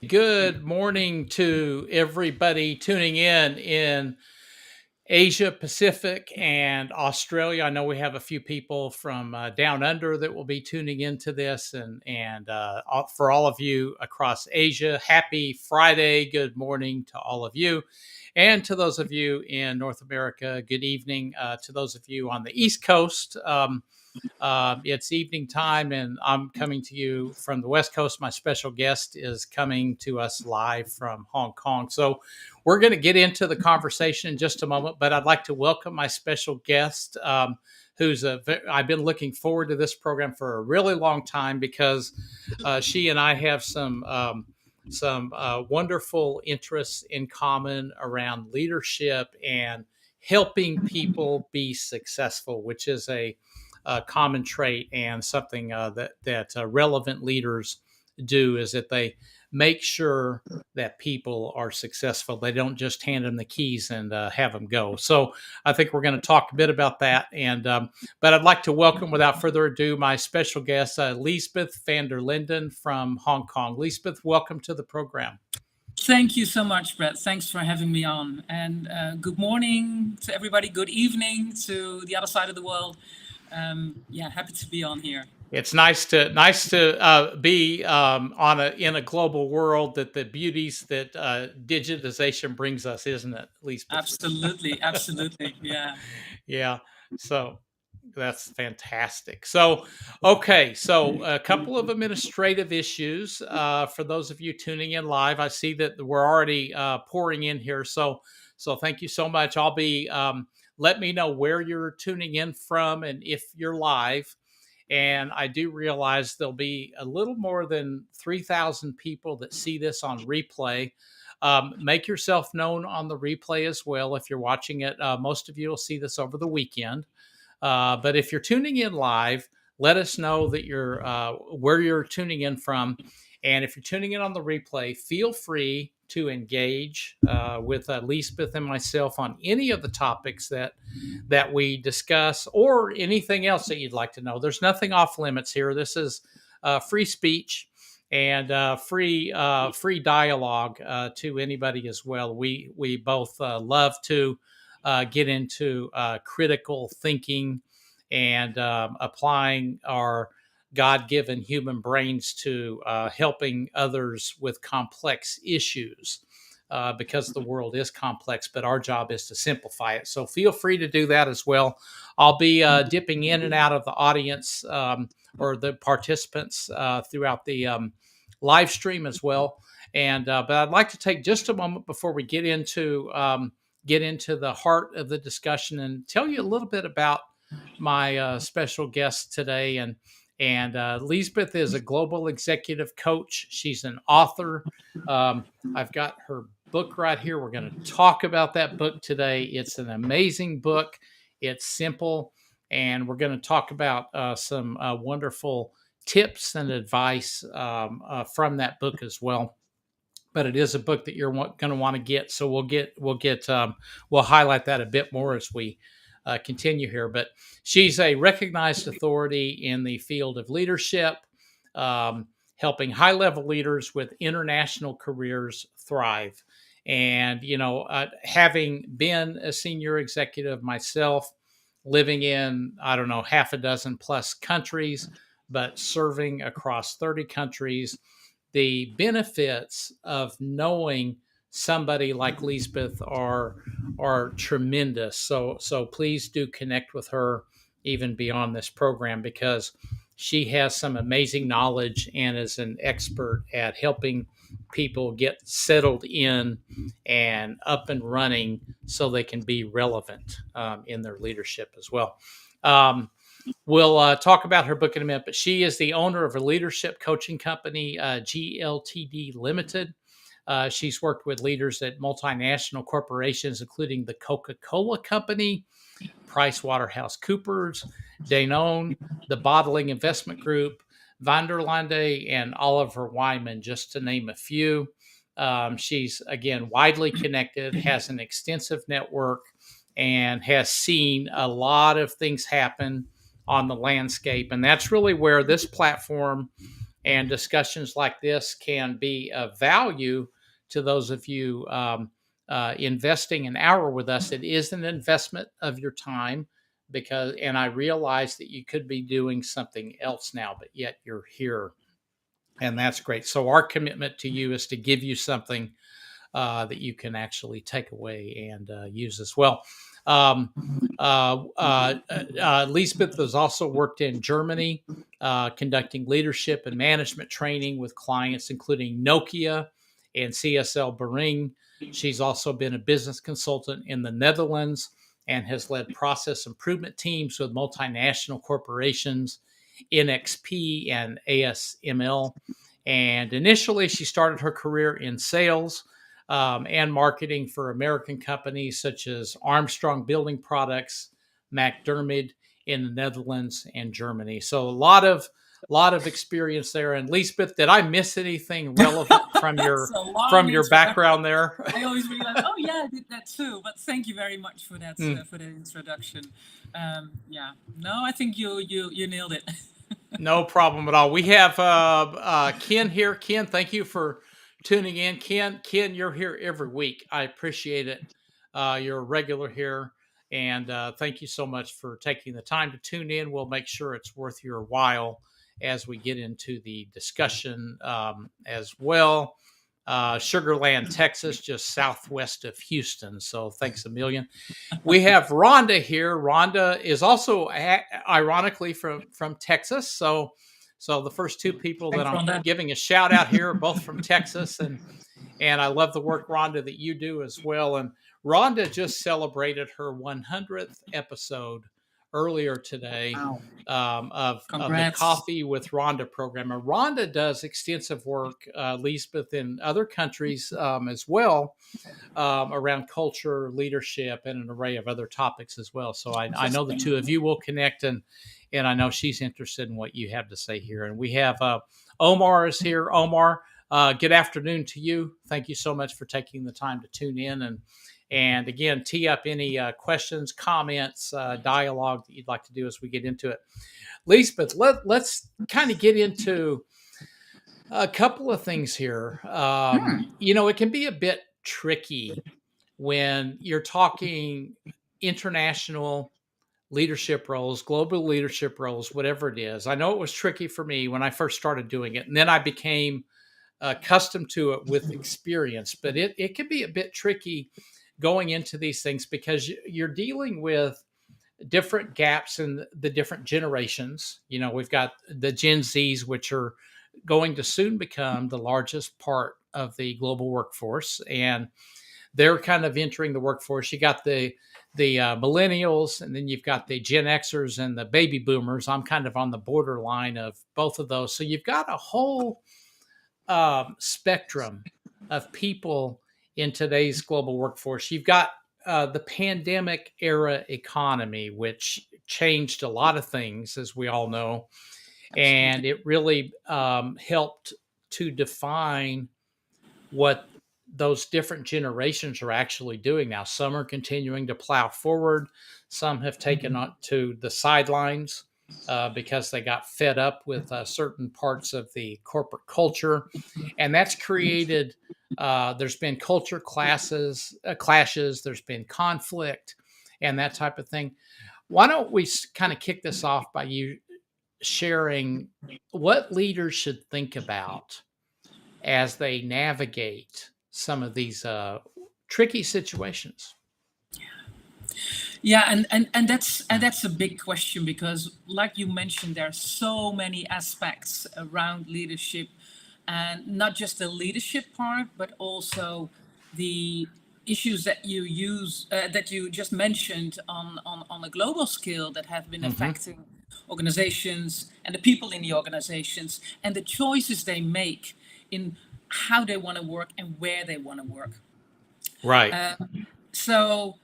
Good morning to everybody tuning in Asia Pacific and Australia. I know we have a few people from down under that will be tuning into this, and for all of you across Asia, happy Friday. Good morning to all of you, and to those of you in North America, good evening. To those of you on the East Coast. It's evening time, and I'm coming to you from the West Coast. My special guest is coming to us live from Hong Kong. So, we're going to get into the conversation in just a moment, but I'd like to welcome my special guest, I've been looking forward to this program for a really long time because she and I have some wonderful interests in common around leadership and helping people be successful, which is a common trait and something that relevant leaders do is that they make sure that people are successful. They don't just hand them the keys and have them go. So I think we're going to talk a bit about that. But I'd like to welcome, without further ado, my special guest, Liesbeth van der Linden from Hong Kong. Liesbeth, welcome to the program. Thank you so much, Brett. Thanks for having me on. And good morning to everybody. Good evening to the other side of the world. Happy to be on here. It's nice to be in a global world that the beauties that digitization brings us, isn't it? At least, absolutely, yeah, yeah. So that's fantastic. So, okay, so a couple of administrative issues for those of you tuning in live. I see that we're already pouring in here, so thank you so much. I'll be let me know where you're tuning in from and if you're live. And I do realize there'll be a little more than 3,000 people that see this on replay. Make yourself known on the replay as well. If you're watching it, most of you will see this over the weekend. But if you're tuning in live, let us know that you're where you're tuning in from. And if you're tuning in on the replay, feel free to engage with Liesbeth and myself on any of the topics that we discuss, or anything else that you'd like to know. There's nothing off limits here. This is free speech and free dialogue to anybody as well. We both love to get into critical thinking and applying our God-given human brains to helping others with complex issues, because the world is complex, but our job is to simplify it. So feel free to do that as well. I'll be dipping in and out of the audience or the participants throughout the live stream as well. But I'd like to take just a moment before we get into the heart of the discussion and tell you a little bit about my special guest today. And Liesbeth is a global executive coach. She's an author. I've got her book right here. We're going to talk about that book today. It's an amazing book. It's simple. And we're going to talk about some wonderful tips and advice from that book as well. But it is a book that you're going to want to get. So we'll highlight that a bit more as we continue here. But she's a recognized authority in the field of leadership, helping high-level leaders with international careers thrive. And, having been a senior executive myself, living in, I don't know, half a dozen plus countries, but serving across 30 countries, the benefits of knowing somebody like Liesbeth are tremendous. So please do connect with her even beyond this program, because she has some amazing knowledge and is an expert at helping people get settled in and up and running so they can be relevant in their leadership as well. We'll talk about her book in a minute, but she is the owner of a leadership coaching company, GLTD Limited. She's worked with leaders at multinational corporations, including the Coca-Cola Company, PricewaterhouseCoopers, Danone, the Bottling Investment Group, Van der Lande, and Oliver Wyman, just to name a few. She's, again, widely connected, has an extensive network, and has seen a lot of things happen on the landscape. And that's really where this platform And discussions like this can be of value to those of you investing an hour with us. It is an investment of your time and I realize that you could be doing something else now, but yet you're here. And that's great. So our commitment to you is to give you something that you can actually take away and use as well. Liesbeth has also worked in Germany, conducting leadership and management training with clients, including Nokia and CSL Behring. She's also been a business consultant in the Netherlands and has led process improvement teams with multinational corporations, NXP and ASML. And initially, she started her career in sales and marketing for American companies such as Armstrong Building Products, McDermott in the Netherlands and Germany. So a lot of experience there. And Liesbeth, did I miss anything relevant from your background there? I always realize, oh yeah, I did that too. But thank you very much for that introduction. Yeah, no, I think you nailed it. No problem at all. We have Ken here. Ken, thank you for tuning in. Ken, you're here every week. I appreciate it. You're a regular here. And thank you so much for taking the time to tune in. We'll make sure it's worth your while as we get into the discussion as well. Sugarland, Texas, just southwest of Houston. So thanks a million. We have Rhonda here. Rhonda is also ironically from Texas. So the first two people that I'm giving a shout out here are both from Texas, and I love the work, Rhonda, that you do as well. And Rhonda just celebrated her 100th episode earlier today. Wow. Of the Coffee with Rhonda program. And Rhonda does extensive work, Liesbeth, in other countries as well, around culture, leadership, and an array of other topics as well. So I know the two of you will connect, and I know she's interested in what you have to say here. And we have Omar is here. Omar, good afternoon to you. Thank you so much for taking the time to tune in and again, tee up any questions, comments, dialogue that you'd like to do as we get into it. Liesbeth, let's kind of get into a couple of things here. You know, it can be a bit tricky when you're talking international leadership roles, global leadership roles, whatever it is. I know it was tricky for me when I first started doing it, and then I became accustomed to it with experience. But it can be a bit tricky going into these things because you're dealing with different gaps in the different generations. You know, we've got the Gen Zs, which are going to soon become the largest part of the global workforce, and they're kind of entering the workforce. You got the millennials, and then you've got the Gen Xers and the baby boomers. I'm kind of on the borderline of both of those. So you've got a whole spectrum of people in today's global workforce. You've got the pandemic era economy, which changed a lot of things, as we all know. And it really helped to define what those different generations are actually doing now. Some are continuing to plow forward. Some have taken on to the sidelines because they got fed up with certain parts of the corporate culture. And that's created, there's been culture clashes, there's been conflict and that type of thing. Why don't we kind of kick this off by you sharing what leaders should think about as they navigate some of these tricky situations? Yeah, and that's a big question because, like you mentioned, there are so many aspects around leadership, and not just the leadership part, but also the issues that you just mentioned on a global scale that have been affecting organizations and the people in the organizations and the choices they make in how they want to work and where they want to work. Right. So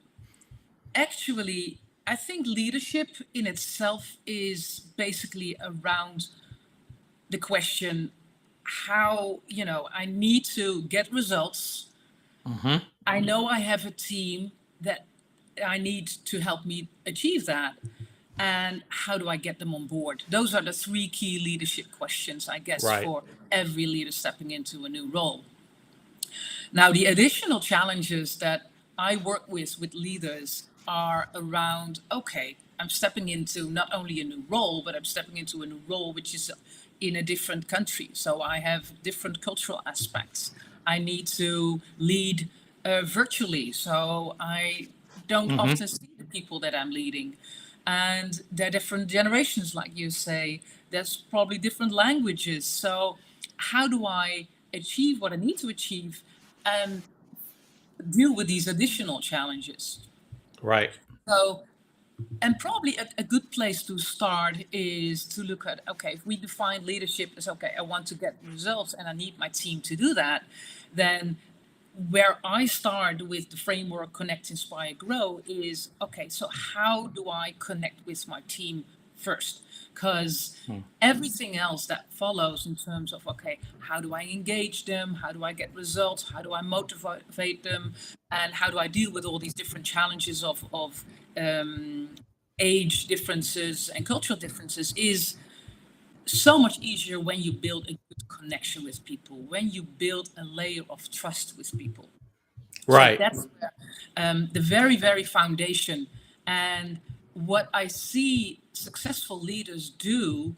actually, I think leadership in itself is basically around the question how, I need to get results. I know I have a team that I need to help me achieve that. and how do I get them on board? Those are the three key leadership questions, I guess, Right. for every leader stepping into a new role. Now, the additional challenges that I work with leaders are around, okay, I'm stepping into not only a new role, but I'm stepping into a new role which is in a different country. So I have different cultural aspects. I need to lead virtually. So I don't Hmm. often see the people that I'm leading. And they're different generations, like you say. There's probably different languages. So how do I achieve what I need to achieve and deal with these additional challenges? Right. So, and probably a good place to start is to look at, okay, if we define leadership as, okay, I want to get results and I need my team to do that, then where I start with the framework Connect, Inspire, Grow is, okay, so how do I connect with my team first? Because Mm. everything else that follows in terms of, okay, how do I engage them? How do I get results? How do I motivate them? And how do I deal with all these different challenges of um, age differences and cultural differences is so much easier when you build a good connection with people, when you build a layer of trust with people. So Right. that's the very, very foundation. And what I see successful leaders do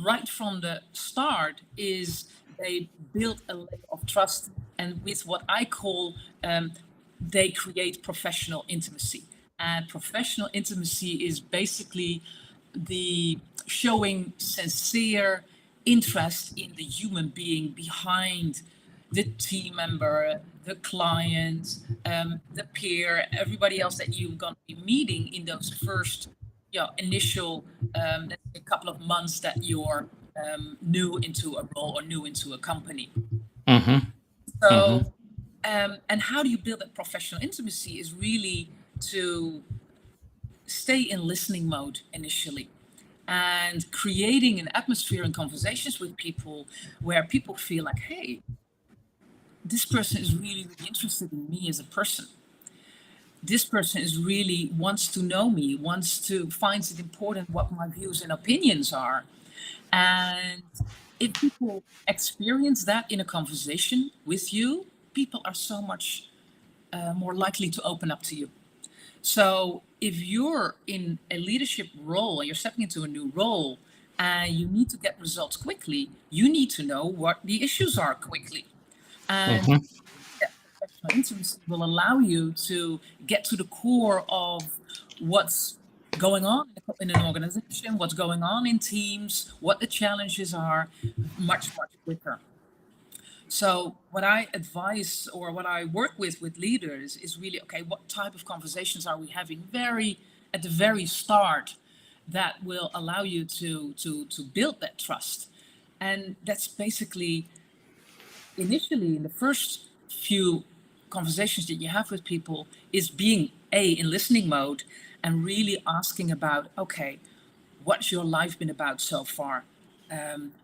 right from the start is they build a layer of trust. And with what I call, they create professional intimacy. And professional intimacy is basically the showing sincere interest in the human being behind the team member, the client, the peer, everybody else that you're going to be meeting in those first, initial, let's say, couple of months that you're new into a role or new into a company. Hmm. Hmm. So, and how do you build that professional intimacy is really to stay in listening mode initially and creating an atmosphere and conversations with people where people feel like, hey, this person is really, really interested in me as a person. This person is really wants to know me, finds it important what my views and opinions are. And if people experience that in a conversation with you, people are so much more likely to open up to you. So if you're in a leadership role and you're stepping into a new role and you need to get results quickly, you need to know what the issues are quickly. And Hmm. that professional intimacy will allow you to get to the core of what's going on in an organization, what's going on in teams, what the challenges are, much, much quicker. So what I advise or what I work with leaders is really, okay, what type of conversations are we having very at the very start that will allow you to build that trust. And that's basically initially in the first few conversations that you have with people is being in listening mode and really asking about, okay, what's your life been about so far?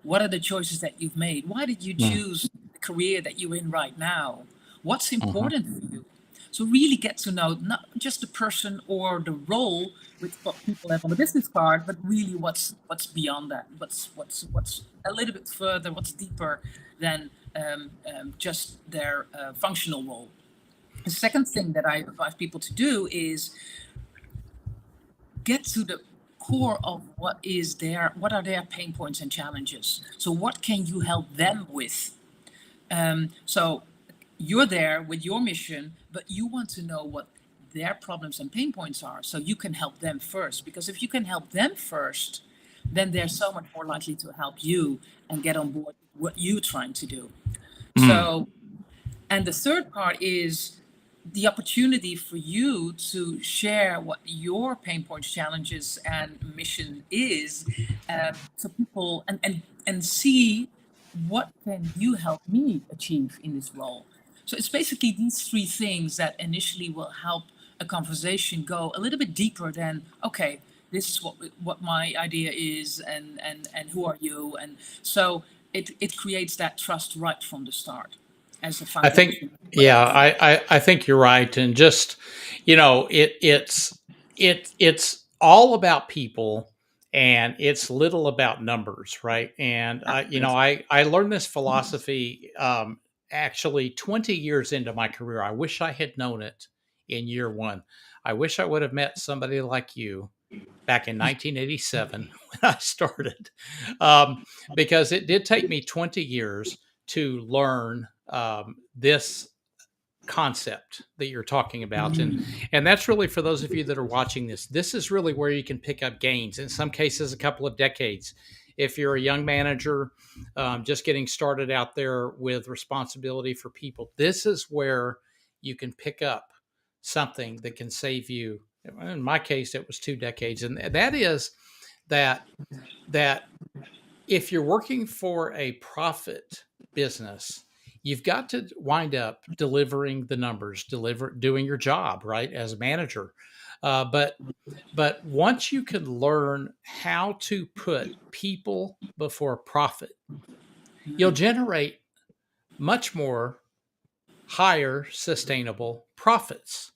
What are the choices that you've made? Why did you choose the career that you're in right now? What's Hmm. important for you? So really get to know not just the person or the role with what people have on the business card, but really what's beyond that. What's a little bit further, what's deeper than just their functional role. The second thing that I advise people to do is get to the core of what are their pain points and challenges. So what can you help them with? So you're there with your mission, but you want to know what their problems and pain points are so you can help them first. Because if you can help them first, then they're so much more likely to help you and get on board what you're trying to do. Mm. So, and the third part is the opportunity for you to share what your pain points, challenges, and mission is, so people and see what can you help me achieve in this role. So it's basically these three things that initially will help a conversation go a little bit deeper than, okay, this is what my idea is, and who are you, and so it creates that trust right from the start as a I think, foundation for yeah, whatever. I think you're right, and just, it's all about people and it's little about numbers, right? And I learned this philosophy actually 20 years into my career. I wish I had known it in year one. I wish I would have met somebody like you back in 1987 when I started, because it did take me 20 years to learn this concept that you're talking about, and that's really for those of you that are watching this. This is really where you can pick up gains, in some cases a couple of decades. If you're a young manager, just getting started out there with responsibility for people, this is where you can pick up something that can save you. In my case it was 2 decades, and that is that that if you're working for a profit business, you've got to wind up delivering the numbers, doing your job right as a manager. But once you can learn how to put people before profit, you'll generate much more higher sustainable profits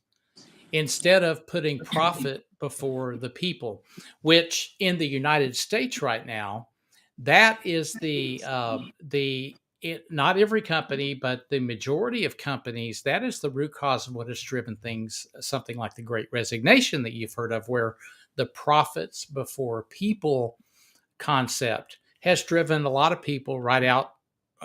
instead of putting profit before the people, which in the United States right now, that is not every company, but the majority of companies, that is the root cause of what has driven things, something like the Great Resignation that you've heard of, where the profits before people concept has driven a lot of people right out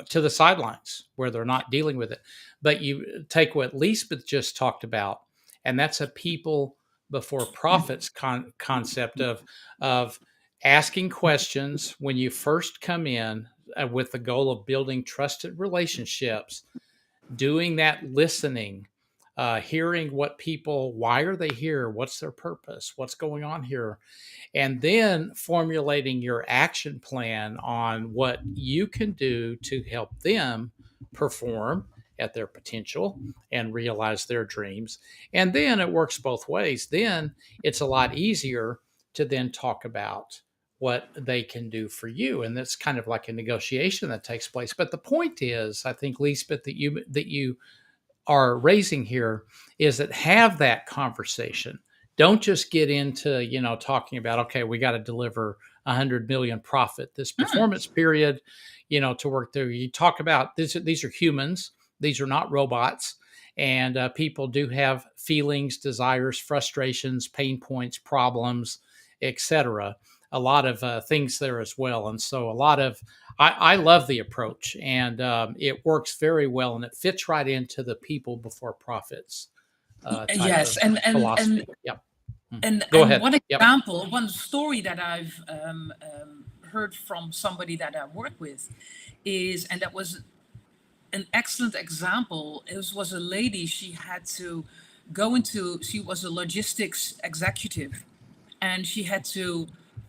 to the sidelines where they're not dealing with it. But you take what Liesbeth just talked about, and that's a people before profits concept of asking questions when you first come in, with the goal of building trusted relationships, doing that listening, hearing what people, why are they here, what's their purpose, what's going on here, and then formulating your action plan on what you can do to help them perform at their potential and realize their dreams. And then it works both ways. Then it's a lot easier to then talk about what they can do for you, and that's kind of like a negotiation that takes place. But the point is, I think, Lisbeth, that you are raising here is that have that conversation. Don't just get into, talking about, okay, we got to deliver 100 million profit this performance period, to work through. You talk about this, these are humans, these are not robots, and people do have feelings, desires, frustrations, pain points, problems, etc. A lot of things there as well. And so I love the approach, and it works very well, and it fits right into the people before profits type Yes, of philosophy. Yep. Go and ahead. one Yep. example, one story that I've heard from somebody that I work with is, and that was an excellent example. It was a lady. She had to go into. She was a logistics executive, and she had to.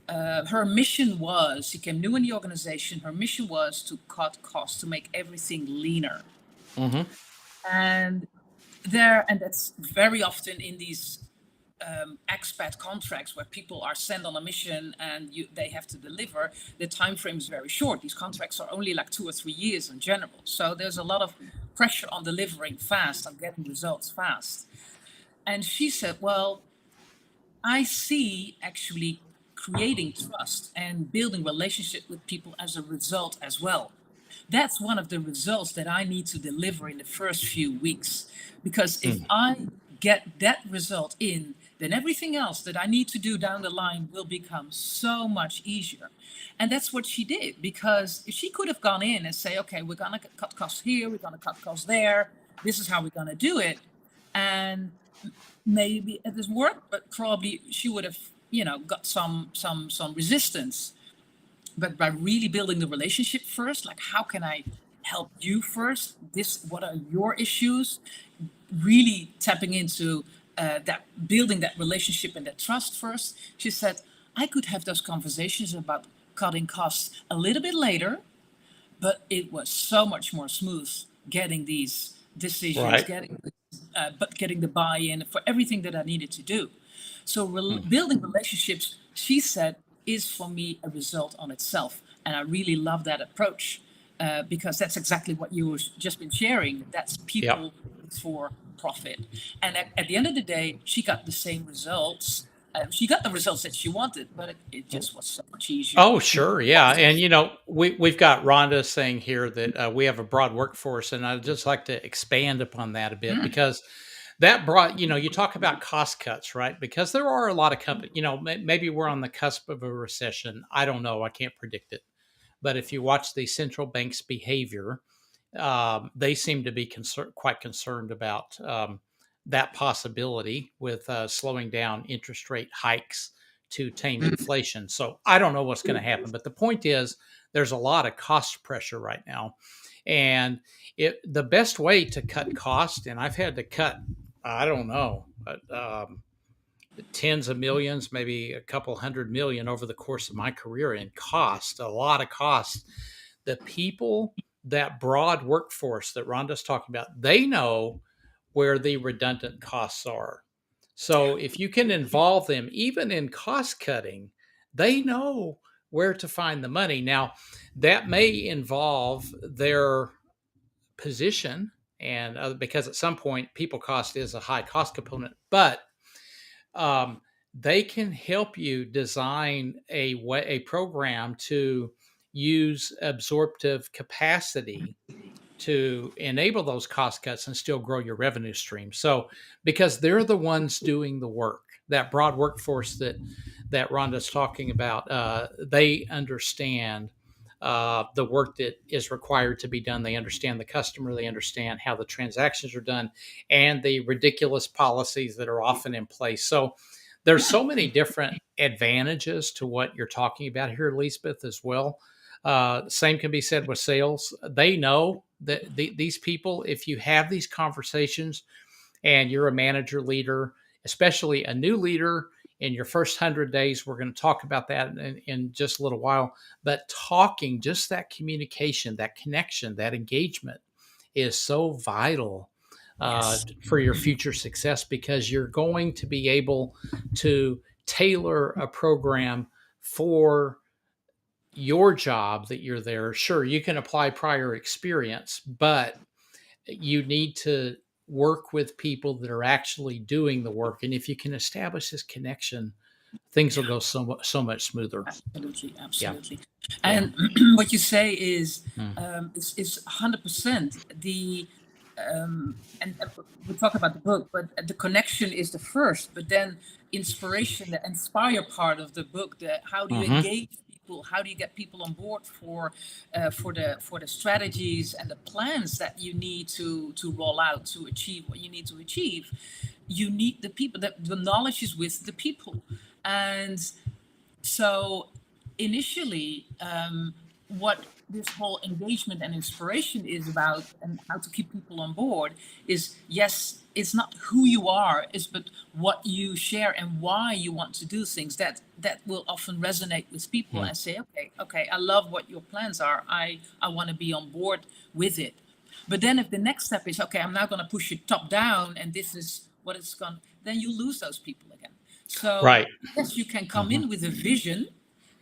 Her mission was, she came new in the organization. Her mission was to cut costs, to make everything leaner. Mm-hmm. And that's very often in these expat contracts where people are sent on a mission and they have to deliver. The time frame is very short. These contracts are only like 2 or 3 years in general. So there's a lot of pressure on delivering fast, on getting results fast. And she said, well, I see actually creating trust and building relationship with people as a result as well. That's one of the results that I need to deliver in the first few weeks. Because if I get that result in, then everything else that I need to do down the line will become so much easier. And that's what she did, because she could have gone in and say, okay, we're going to cut costs here, we're going to cut costs there, this is how we're going to do it. And maybe it has worked, but probably she would have, got some resistance. But by really building the relationship first, like how can I help you first? What are your issues? Really tapping into that, building that relationship and that trust first. She said, I could have those conversations about cutting costs a little bit later, but it was so much more smooth getting these decisions, Right. getting the buy-in for everything that I needed to do. So building relationships, she said, is for me a result on itself. And I really love that approach because that's exactly what you have just been sharing. That's people Yep. for profit. And at the end of the day, she got the same results She got the results that she wanted, but it just was so much easier. Oh, sure. Yeah. And, we've got Rhonda saying here that we have a broad workforce. And I'd just like to expand upon that a bit Mm, because that brought, you talk about cost cuts, right? Because there are a lot of companies, maybe we're on the cusp of a recession. I don't know. I can't predict it. But if you watch the central bank's behavior, they seem to be quite concerned about that possibility with slowing down interest rate hikes to tame inflation. So I don't know what's going to happen, but the point is there's a lot of cost pressure right now, and the best way to cut cost, and I've had to cut, I don't know, but tens of millions, maybe a couple 100 million over the course of my career in cost, a lot of cost. The people, that broad workforce that Rhonda's talking about, they know where the redundant costs are. So if you can involve them, even in cost cutting, they know where to find the money. Now, that may involve their position, and because at some point, people cost is a high cost component, but um, they can help you design a program to use absorptive capacity to enable those cost cuts and still grow your revenue stream. So, because they're the ones doing the work, that broad workforce that Rhonda's talking about, they understand the work that is required to be done. They understand the customer. They understand how the transactions are done, and the ridiculous policies that are often in place. So, there's so many different advantages to what you're talking about here, Liesbeth, as well. Same can be said with sales. They know that these people, if you have these conversations and you're a manager leader, especially a new leader in your first 100 days, we're going to talk about that in just a little while. But talking, just that communication, that connection, that engagement is so vital yes. for your future success, because you're going to be able to tailor a program for your job that you're there. Sure, you can apply prior experience, but you need to work with people that are actually doing the work. And if you can establish this connection, things will go so much smoother. Absolutely, Yeah, absolutely. yeah. And what you say Mm. is 100% and we talk about the book, but the connection is the first. But then inspiration, the inspire part of the book, the how do you Hmm. engage people? How do you get people on board for the strategies and the plans that you need to roll out to achieve what you need to achieve? You need the people. The knowledge is with the people, and so initially, what this whole engagement and inspiration is about and how to keep people on board is, yes, it's not who you are, is but what you share and why you want to do things that will often resonate with people Mm. and say, okay, I love what your plans are. I want to be on board with it. But then if the next step is, okay, I'm now going to push it top down and this is what it's going, then you lose those people again. So Right. yes, you can come Hmm. in with a vision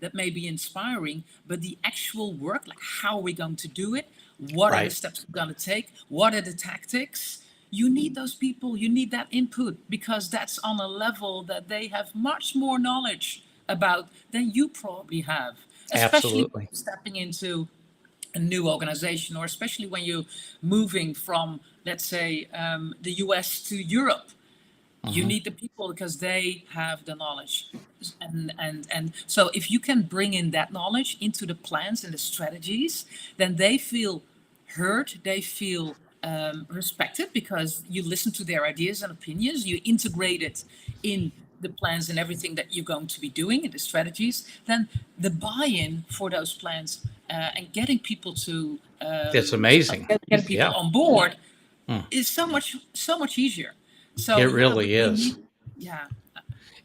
that may be inspiring, but the actual work, like how are we going to do it? What are the Right. steps we're going to take? What are the tactics? You need those people, you need that input because that's on a level that they have much more knowledge about than you probably have, especially when Absolutely. you're stepping into a new organization, or especially when you're moving from, let's say, the US to Europe. You Hmm. need the people because they have the knowledge, and so if you can bring in that knowledge into the plans and the strategies, then they feel heard, they feel respected because you listen to their ideas and opinions, you integrate it in the plans and everything that you're going to be doing in the strategies. Then the buy-in for those plans and getting people to It's amazing. getting people Yeah. on board Mm. is so much easier. So It yeah, really we need, is. yeah.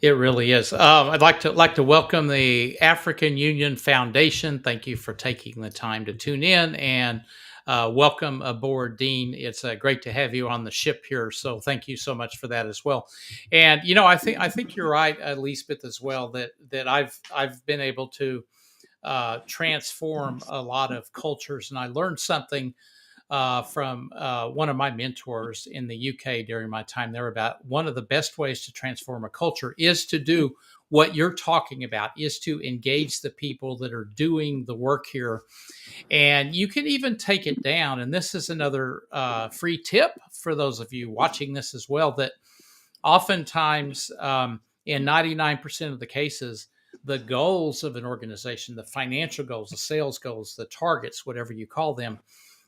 It really is. I'd like to welcome the African Union Foundation. Thank you for taking the time to tune in, and welcome aboard, Dean. It's great to have you on the ship here. So thank you so much for that as well. And I think you're right, Lisbeth, as well. That I've been able to transform a lot of cultures, and I learned something from one of my mentors in the UK during my time there about one of the best ways to transform a culture is to do what you're talking about, is to engage the people that are doing the work here. And you can even take it down. And this is another free tip for those of you watching this as well, that oftentimes, in 99% of the cases, the goals of an organization, the financial goals, the sales goals, the targets, whatever you call them,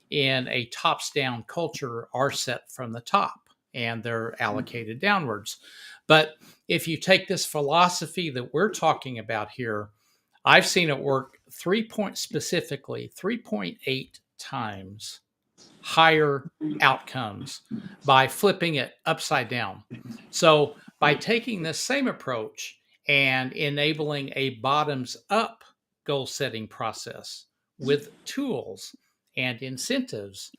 in a tops down culture are set from the top and they're allocated downwards. But if you take this philosophy that we're talking about here, I've seen it work 3.8 times higher outcomes by flipping it upside down. So by taking this same approach and enabling a bottoms up goal setting process with tools and incentives,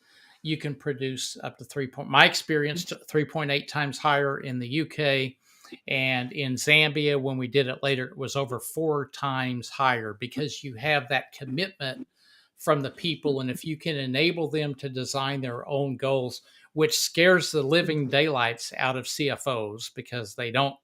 you can produce up to my experience, 3.8 times higher in the UK. And in Zambia, when we did it later, it was over 4 times higher, because you have that commitment from the people. And if you can enable them to design their own goals, which scares the living daylights out of CFOs because they don't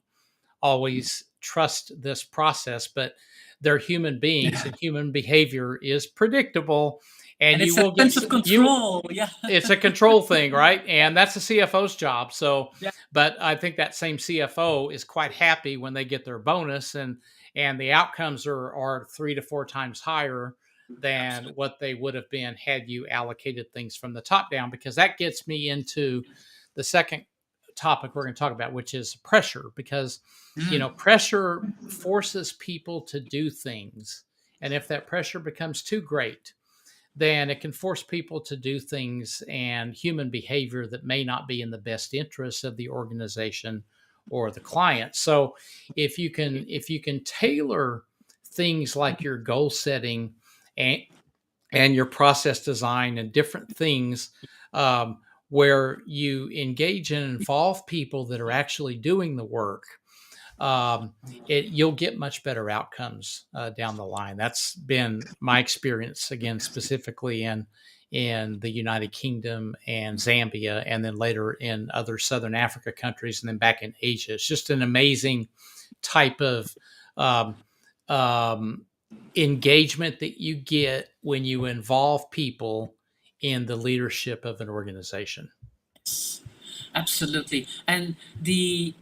always trust this process, but they're human beings and human behavior is predictable. And it's you will a get sense of control. Yeah. It's a control thing, right? And that's the CFO's job. So, Yeah. but I think that same CFO is quite happy when they get their bonus, and the outcomes are 3 to 4 times higher than what they would have been had you allocated things from the top down. Because that gets me into the second topic we're going to talk about, which is pressure. Because pressure forces people to do things, and if that pressure becomes too great, then it can force people to do things and human behavior that may not be in the best interest of the organization or the client. So if you can tailor things like your goal setting and your process design and different things, where you engage and involve people that are actually doing the work, you'll get much better outcomes down the line. That's been my experience, again, specifically in the United Kingdom and Zambia, and then later in other Southern Africa countries, and then back in Asia. It's just an amazing type of engagement that you get when you involve people in the leadership of an organization. Absolutely. And the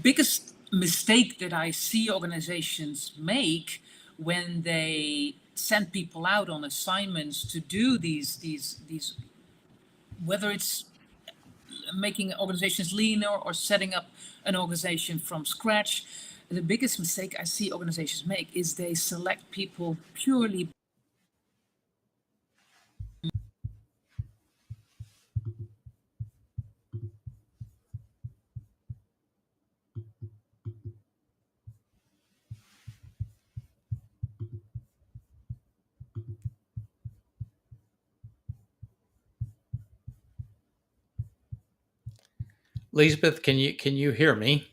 biggest mistake that I see organizations make when they send people out on assignments to do these whether it's making organizations leaner or setting up an organization from scratch, the biggest mistake I see organizations make is they select people purely. Liesbeth, can you hear me?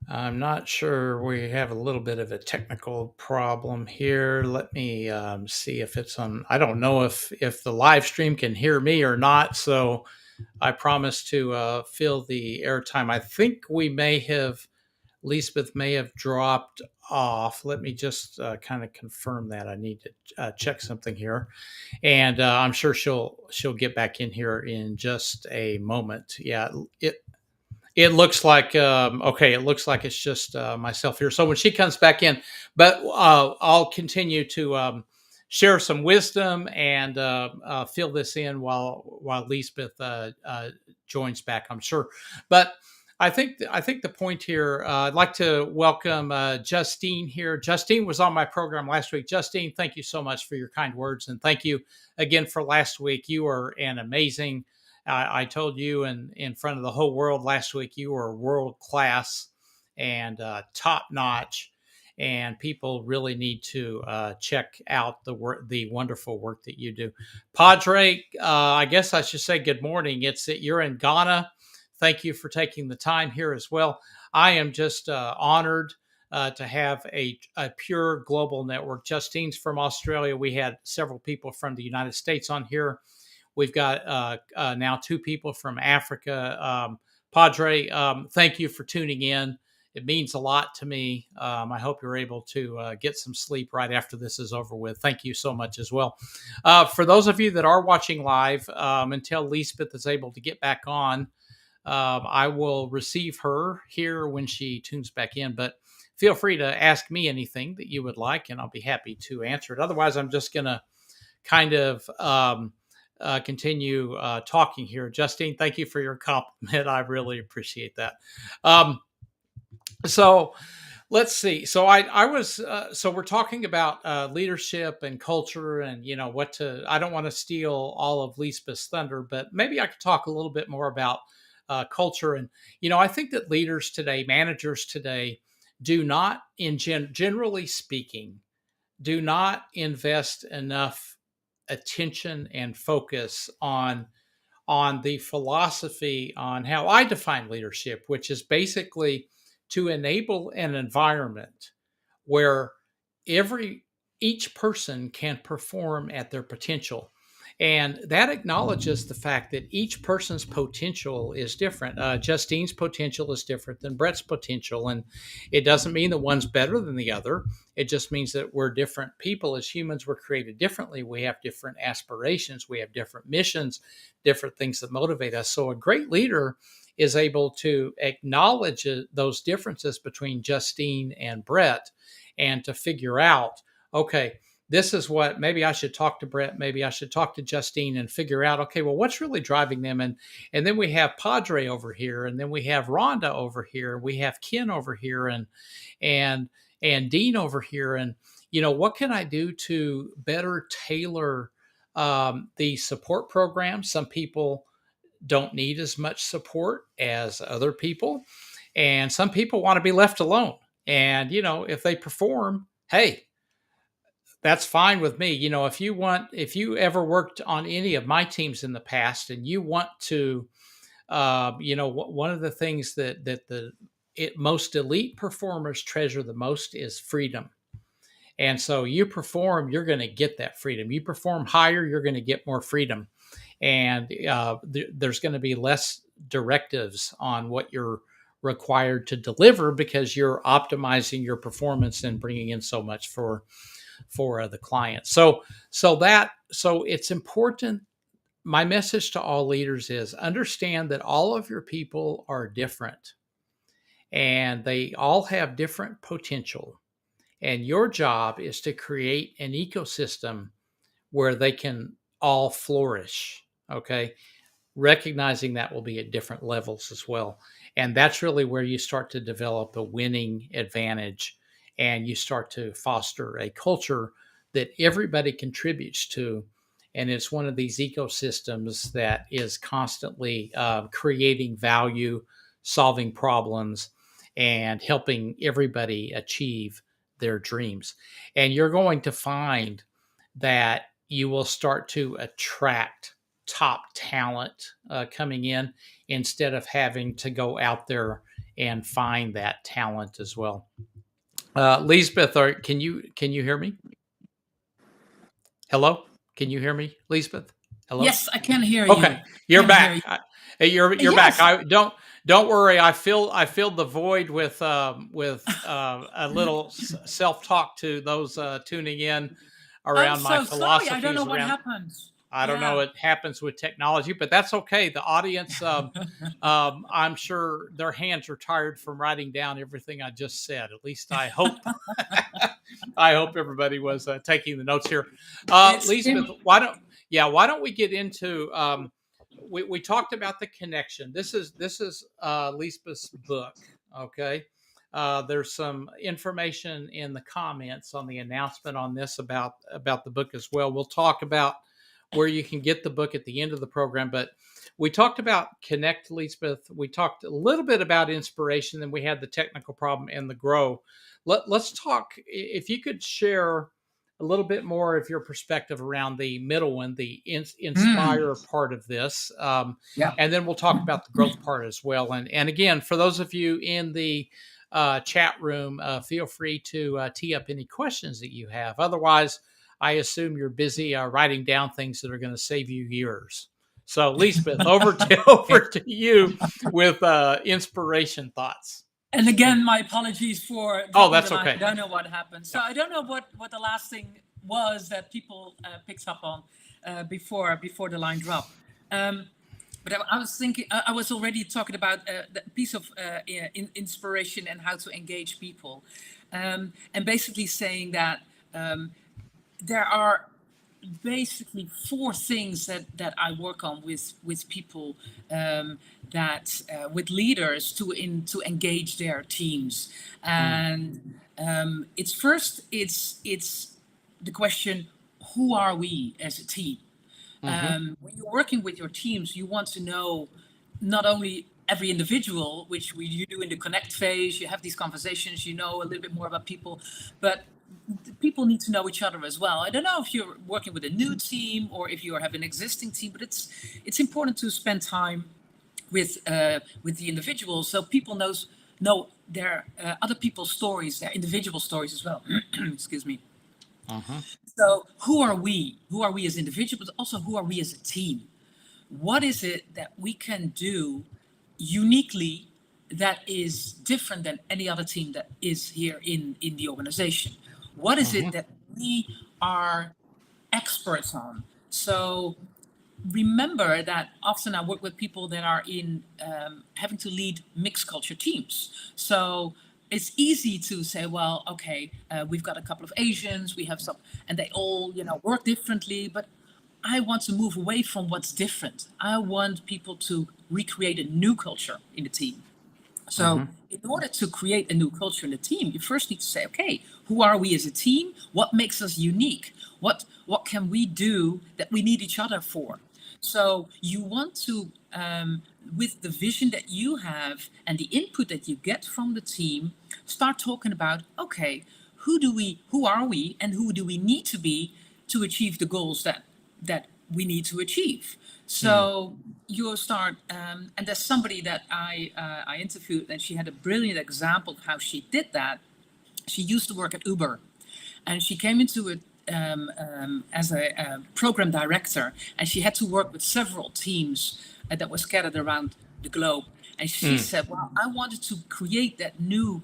I'm not sure. We have a little bit of a technical problem here. Let me see if it's on. I don't know if the live stream can hear me or not. So I promise to fill the airtime. I think Liesbeth may have dropped off. Let me just kind of confirm that. I need to check something here, and I'm sure she'll get back in here in just a moment. Yeah, it looks like okay. It looks like it's just myself here. So when she comes back in, but I'll continue to share some wisdom and fill this in while Liesbeth joins back, I'm sure. But I think the point here, I'd like to welcome Justine here. Justine was on my program last week. Justine, thank you so much for your kind words, and thank you again for last week. You are an amazing. I told you in front of the whole world last week, you are world class and top notch, and people really need to check out the wonderful work that you do. Padre, I guess I should say good morning. It's that you're in Ghana. Thank you for taking the time here as well. I am just honored to have a pure global network. Justine's from Australia. We had several people from the United States on here. We've got now 2 people from Africa. Padre, thank you for tuning in. It means a lot to me. I hope you're able to get some sleep right after this is over with. Thank you so much as well. For those of you that are watching live, until Liesbeth is able to get back on, I will receive her here when she tunes back in. But feel free to ask me anything that you would like, and I'll be happy to answer it. Otherwise, I'm just going to kind of continue talking here. Justine, thank you for your compliment. I really appreciate that. So let's see. So I was so we're talking about leadership and culture, and what to. I don't want to steal all of Liesbeth's thunder, but maybe I could talk a little bit more about culture. And I think that leaders today, managers today, do not, generally speaking, do not invest enough attention and focus on the philosophy on how I define leadership, which is basically to enable an environment where each person can perform at their potential. And that acknowledges the fact that each person's potential is different. Justine's potential is different than Brett's potential. And it doesn't mean that one's better than the other. It just means that we're different people. As humans, we're created differently. We have different aspirations. We have different missions, different things that motivate us. So a great leader is able to acknowledge those differences between Justine and Brett and to figure out, okay, this is what, maybe I should talk to Brett, maybe I should talk to Justine and figure out, okay, well, what's really driving them? And then we have Padre over here, and then we have Rhonda over here, we have Ken over here, and Dean over here. And, what can I do to better tailor the support program? Some people don't need as much support as other people. And some people want to be left alone. And, if they perform, hey, that's fine with me. If you ever worked on any of my teams in the past and you want to, one of the things that the most elite performers treasure the most is freedom. And so you perform, you're going to get that freedom. You perform higher, you're going to get more freedom. And there's going to be less directives on what you're required to deliver because you're optimizing your performance and bringing in so much for the client. So it's important. My message to all leaders is understand that all of your people are different and they all have different potential. And your job is to create an ecosystem where they can all flourish. Okay. Recognizing that will be at different levels as well. And that's really where you start to develop a winning advantage and you start to foster a culture that everybody contributes to. And it's one of these ecosystems that is constantly creating value, solving problems, and helping everybody achieve their dreams. And you're going to find that you will start to attract top talent coming in instead of having to go out there and find that talent as well. Liesbeth, can you hear me? Hello? Can you hear me, Liesbeth? Hello? Yes, I can hear you. Okay, you're back. You're Yes. back. Don't worry. I filled the void with a little self-talk to those tuning in around my philosophies. Sorry. I don't know what happens. I don't know. It happens with technology, but that's okay. The audience, I'm sure their hands are tired from writing down everything I just said. At least I hope. I hope everybody was taking the notes here. Liesbeth, why don't we get into? We talked about the connection. This is Liesbeth's book. Okay. There's some information in the comments on the announcement on this about the book as well. We'll talk about where you can get the book at the end of the program. But we talked about Connect, Liesbeth. We talked a little bit about inspiration. Then we had the technical problem and the grow. Let's talk, if you could share a little bit more of your perspective around the middle one, the inspire part of this. And then we'll talk about the growth part as well. And again, for those of you in the chat room, feel free to tee up any questions that you have. Otherwise, I assume you're busy writing down things that are going to save you years. So, Liesbeth, over to you with inspiration thoughts. And again, my apologies for Oh, dropping the that's line. I okay. don't know what happened. So I don't know what the last thing was that people picked up on before the line dropped. But I was thinking, I was already talking about the piece of inspiration and how to engage people, and basically saying that there are basically four things that I work on with people, that with leaders to engage their teams. And it's first it's the question, who are we as a team? When you're working with your teams, you want to know not only every individual, which you do in the connect phase, you have these conversations, you know a little bit more about people, but people need to know each other as well. I don't know if you're working with a new team or if you have an existing team, but it's important to spend time with the individuals, so people know their other people's stories, their individual stories as well. Excuse me. So who are we? Who are we as individuals, but also who are we as a team? What is it that we can do uniquely that is different than any other team that is here in the organization? What is it that we are experts on? So remember that often I work with people that are in having to lead mixed culture teams. So it's easy to say, well, okay, we've got a couple of Asians, we have some, and they all, work differently. But I want to move away from what's different. I want people to recreate a new culture in the team. So in order to create a new culture in the team, you first need to say, okay, who are we as a team? What makes us unique? What can we do that we need each other for? So you want to, with the vision that you have and the input that you get from the team, start talking about, okay, who are we and who do we need to be to achieve the goals that we need to achieve? So you'll start, and there's somebody that I interviewed, and she had a brilliant example of how she did that. She used to work at Uber, and she came into it as a program director, and she had to work with several teams that were scattered around the globe. And she said, well, I wanted to create that new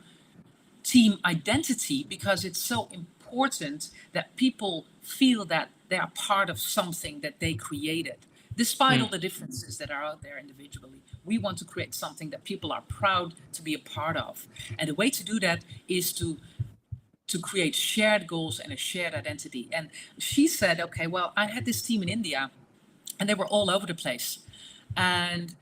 team identity because it's so important that people feel that they are part of something that they created. Despite all the differences that are out there individually, we want to create something that people are proud to be a part of. And the way to do that is to create shared goals and a shared identity. And she said, okay, well, I had this team in India and they were all over the place. And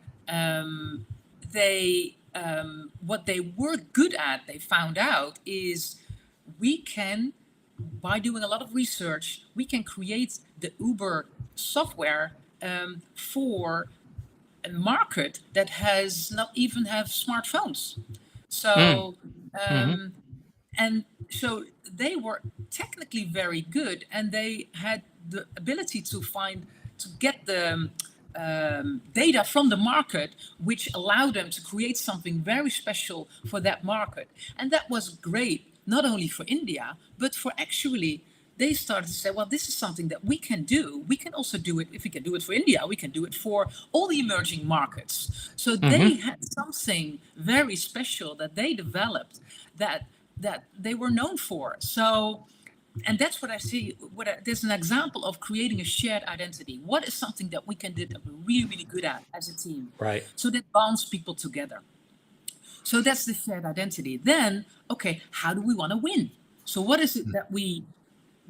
what they were good at, they found out, is we can, by doing a lot of research, we can create the Uber software for a market that has not even have smartphones. So, and so they were technically very good, and they had the ability to get the data from the market, which allowed them to create something very special for that market. And that was great, not only for India, but for actually, they started to say, well, this is something that we can do. We can also do it. If we can do it for India, we can do it for all the emerging markets. So they had something very special that they developed that they were known for. So, and that's what I see. There's an example of creating a shared identity. What is something that we can do that we're really, really good at as a team? Right. So that bonds people together. So that's the shared identity. Then, okay, how do we want to win? So what is it that we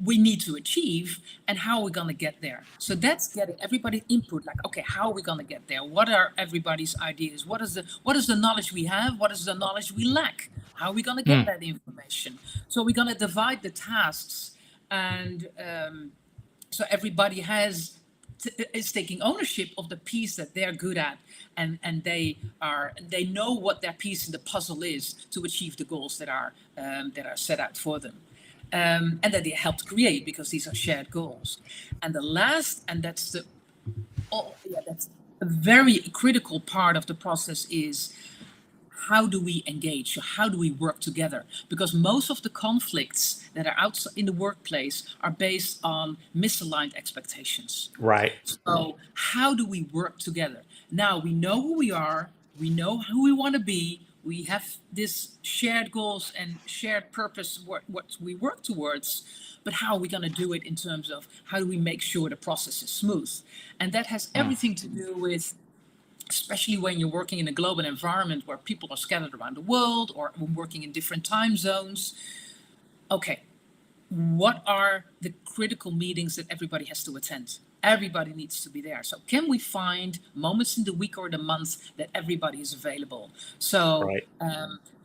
need to achieve, and how are we going to get there? So that's getting everybody's input, like, okay, how are we going to get there? What are everybody's ideas? What is the knowledge we have? What is the knowledge we lack? How are we going to get that information? So we're going to divide the tasks, and so everybody is taking ownership of the piece that they're good at, and they know what their piece in the puzzle is to achieve the goals that are set out for them. And that they helped create, because these are shared goals. And the last, and that's a very critical part of the process, is how do we engage? How do we work together? Because most of the conflicts that are outside in the workplace are based on misaligned expectations. Right. So how do we work together? Now we know who we are, we know who we want to be, we have this shared goals and shared purpose, what we work towards, but how are we going to do it in terms of how do we make sure the process is smooth? And that has everything to do with, especially when you're working in a global environment where people are scattered around the world or working in different time zones. Okay, what are the critical meetings that everybody has to attend? Everybody needs to be there. So can we find moments in the week or the month that everybody is available? So Right.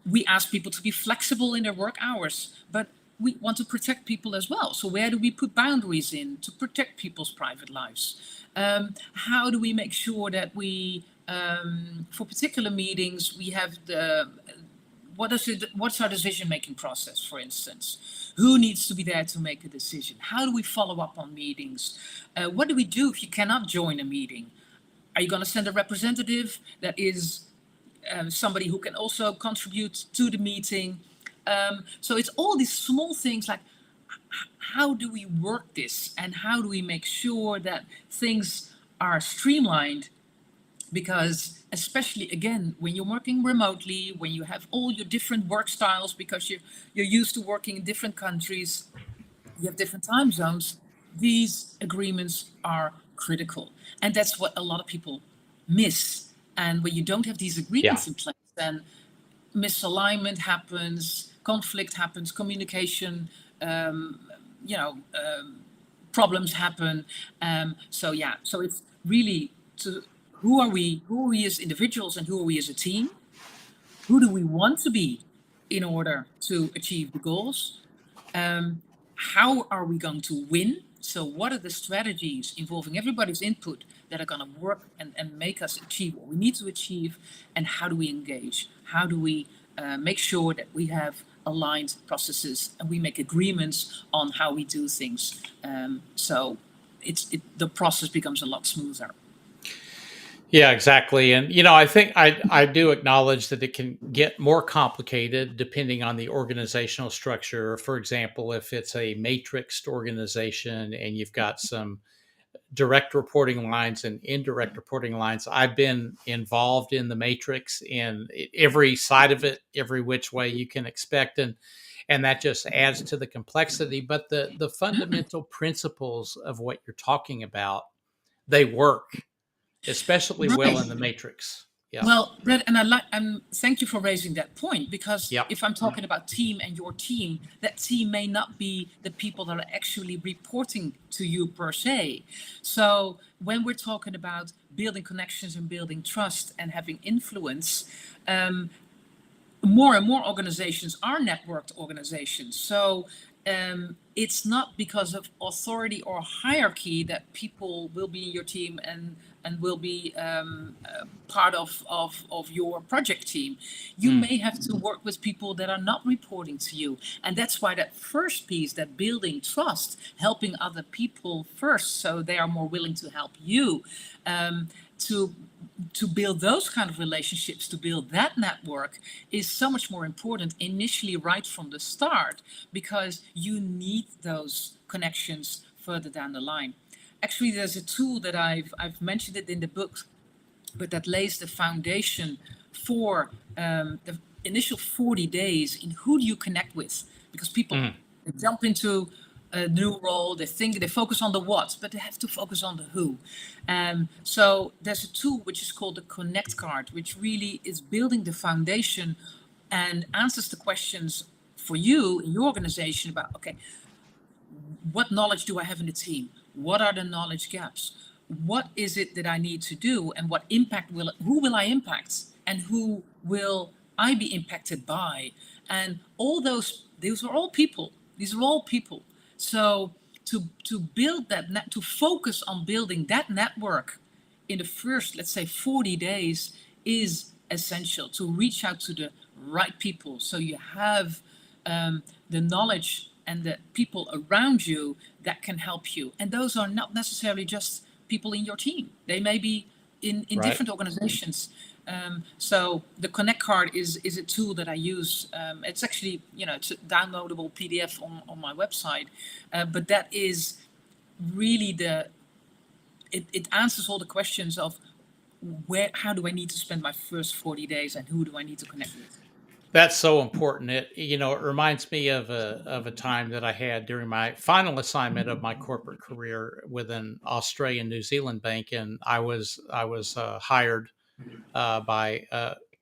We ask people to be flexible in their work hours, but we want to protect people as well. So where do we put boundaries in to protect people's private lives? How do we make sure that we, for particular meetings, we have the what's our decision-making process, for instance? Who needs to be there to make a decision? How do we follow up on meetings? What do we do if you cannot join a meeting? Are you going to send a representative that is somebody who can also contribute to the meeting? So it's all these small things like, how do we work this and how do we make sure that things are streamlined? Because especially again, when you're working remotely, when you have all your different work styles, because you're used to working in different countries, you have different time zones, these agreements are critical. And that's what a lot of people miss. And when you don't have these Yeah. agreements in place, then misalignment happens, conflict happens, communication, um, you know, problems happen. So yeah, so it's really to who are we as individuals and who are we as a team? Who do we want to be in order to achieve the goals? How are we going to win? So what are the strategies involving everybody's input that are going to work and make us achieve what we need to achieve? And how do we engage? How do we make sure that we have aligned processes and we make agreements on how we do things? So the process becomes a lot smoother. Yeah, exactly. And I think I do acknowledge that it can get more complicated depending on the organizational structure. For example, if it's a matrixed organization and you've got some direct reporting lines and indirect reporting lines, I've been involved in the matrix in every side of it, every which way you can expect, and that just adds to the complexity. But the fundamental principles of what you're talking about, they work especially well in Right. the matrix. Yeah. Well, Brett, and thank you for raising that point, because Yep. if I'm talking about team and your team, that team may not be the people that are actually reporting to you per se. So when we're talking about building connections and building trust and having influence, more and more organizations are networked organizations. So it's not because of authority or hierarchy that people will be in your team and will be part of your project team. You may have to work with people that are not reporting to you. And that's why that first piece, that building trust, helping other people first so they are more willing to help you, to build those kind of relationships, to build that network is so much more important initially right from the start, because you need those connections further down the line. Actually, there's a tool that I've mentioned it in the book, but that lays the foundation for the initial 40 days in who do you connect with, because people jump into a new role, they focus on the what, but they have to focus on the who. So there's a tool which is called the Connect card, which really is building the foundation and answers the questions for you in your organization about, okay, what knowledge do I have in the team? What are the knowledge gaps? What is it that I need to do, and what impact who will I impact, and who will I be impacted by? And all these are all people. These are all people. So to build that to focus on building that network in the first, let's say, 40 days is essential, to reach out to the right people so you have the knowledge and the people around you that can help you. And those are not necessarily just people in your team. They may be in Right. different organizations. So the Connect card is a tool that I use. It's actually, it's a downloadable PDF on my website, but that is really it answers all the questions of how do I need to spend my first 40 days and who do I need to connect with? That's so important. It reminds me of a time that I had during my final assignment of my corporate career with an Australian New Zealand bank, and I was hired by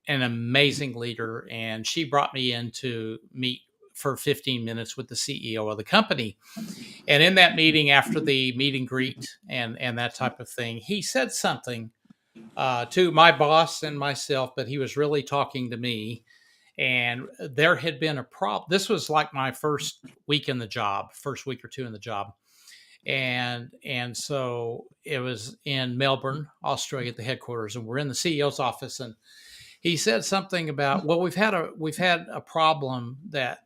an amazing leader, and she brought me in to meet for 15 minutes with the CEO of the company. And in that meeting, after the meet and greet and that type of thing, he said something to my boss and myself, but he was really talking to me. And there had been a problem. This was like my first week in the job, first week or two in the job, and so it was in Melbourne, Australia, at the headquarters, and we're in the CEO's office, and he said something about, well, we've had a problem that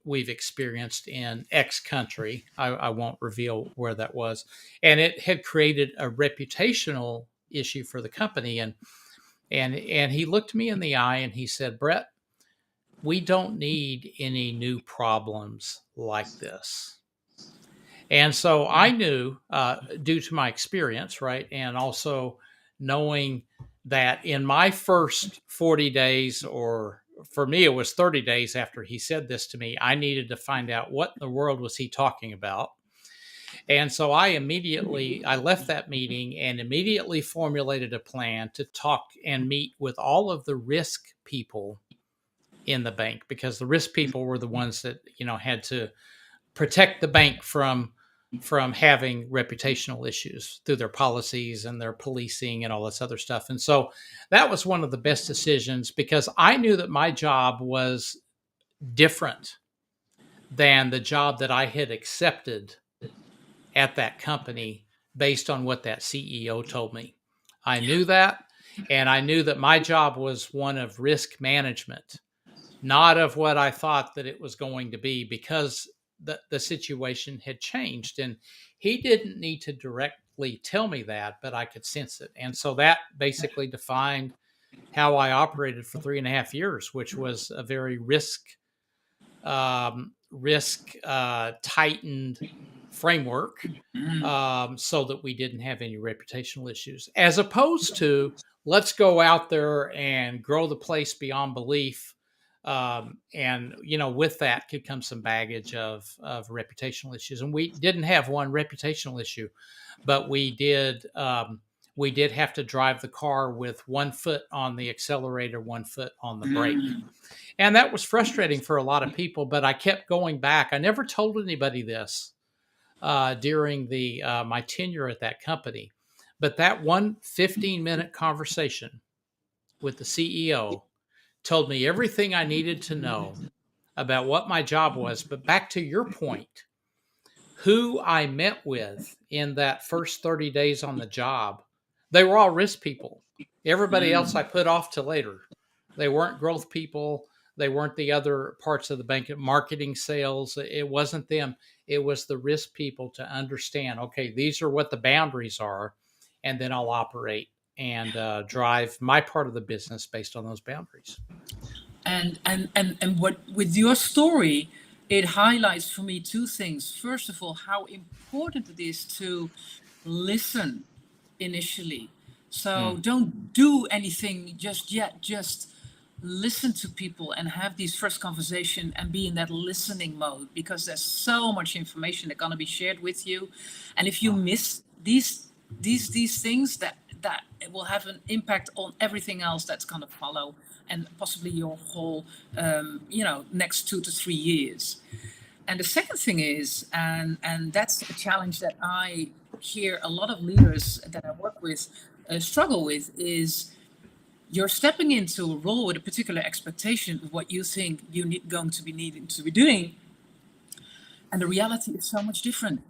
we've experienced in X country. I won't reveal where that was, and it had created a reputational issue for the company, and he looked me in the eye and he said, Brett, we don't need any new problems like this. And so I knew, due to my experience, right, and also knowing that in my first 40 days, or for me, it was 30 days after he said this to me, I needed to find out what in the world was he talking about. And so I left that meeting and immediately formulated a plan to talk and meet with all of the risk people in the bank, because the risk people were the ones that, had to protect the bank from having reputational issues through their policies and their policing and all this other stuff. And so that was one of the best decisions, because I knew that my job was different than the job that I had accepted at that company based on what that CEO told me. I knew that, and I knew that my job was one of risk management, not of what I thought that it was going to be, because the situation had changed. And he didn't need to directly tell me that, but I could sense it. And so that basically defined how I operated for 3.5 years, which was a very risk tightened framework, so that we didn't have any reputational issues, as opposed to let's go out there and grow the place beyond belief. And with that could come some baggage of reputational issues, and we didn't have one reputational issue, but we did have to drive the car with 1 foot on the accelerator, 1 foot on the brake. And that was frustrating for a lot of people, but I kept going back. I never told anybody this during my tenure at that company, but that one 15-minute conversation with the CEO told me everything I needed to know about what my job was. But back to your point, who I met with in that first 30 days on the job, they were all risk people. Everybody else I put off to later. They weren't growth people. They weren't the other parts of the bank, marketing, sales. It wasn't them. It was the risk people to understand, okay, these are what the boundaries are, and then I'll operate and drive my part of the business based on those boundaries. And what with your story, it highlights for me two things. First of all, how important it is to listen initially. So don't do anything just yet. Just listen to people and have these first conversation and be in that listening mode, because there's so much information that's going to be shared with you, and if you miss these things, that it will have an impact on everything else that's going to follow, and possibly your whole next 2 to 3 years. And the second thing is, and that's a challenge that I hear a lot of leaders that I work with struggle with, is you're stepping into a role with a particular expectation of what you think you going to be needing to be doing, and the reality is so much different.